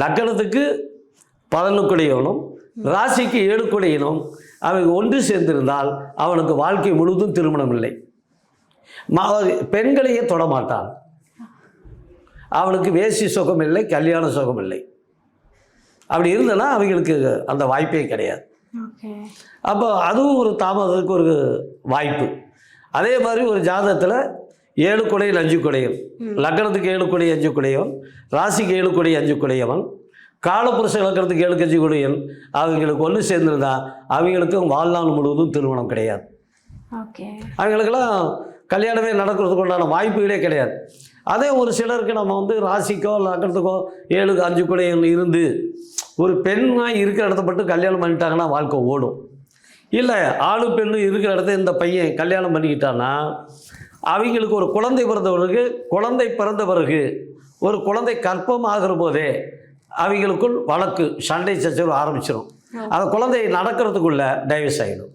லக்னத்துக்கு 11 குடையவனும் ராசிக்கு 7 குடையனும் அவங்க ஒன்று சேர்ந்திருந்தால் அவனுக்கு வாழ்க்கை முழுவதும் திருமணம் இல்லை. பெண்களையே தொடமாட்டான். அவனுக்கு வேசி சுகம் இல்லை, கல்யாண சுகம் இல்லை. அப்படி இருந்தனா அவங்களுக்கு அந்த வாய்ப்பே கிடையாது. அப்போ அதுவும் ஒரு தாமதத்துக்கு ஒரு வாய்ப்பு. அதே மாதிரி ஒரு ஜாதகத்தில் 7 குடையில் 5 குடையன், லக்னத்துக்கு 7 குடை 5 குடையவன், ராசிக்கு 7 குடை 5 குடையவன், காலப்புருஷ இலக்கணத்துக்கு 7 5 குடையன் அவங்களுக்கு ஒன்று சேர்ந்துருந்தா அவங்களுக்கும் வாழ்நாள் முழுவதும் திருமணம் கிடையாது. அவங்களுக்கெல்லாம் கல்யாணமே நடக்கிறதுக்கு உண்டான வாய்ப்புகளே கிடையாது. அதே ஒரு சிலருக்கு நம்ம வந்து ராசிக்கோ லக்னத்துக்கோ 7 5 குடையன் இருந்து ஒரு பெண்ணாக இருக்கிற இடத்த மட்டும் கல்யாணம் பண்ணிட்டாங்கன்னா வாழ்க்கை ஓடும். இல்லை ஆளு பெண்ணு இருக்கிற இடத்த இந்த பையன் கல்யாணம் பண்ணிக்கிட்டான்னா அவங்களுக்கு ஒரு குழந்தை பிறந்த பிறகு ஒரு குழந்தை கற்பம் ஆகிற போதே அவங்களுக்குள் வழக்கு சண்டை சச்சரவு ஆரம்பிச்சிடும். அந்த குழந்தை நடக்கிறதுக்குள்ள டைவர்ஸ் ஆகிடும்.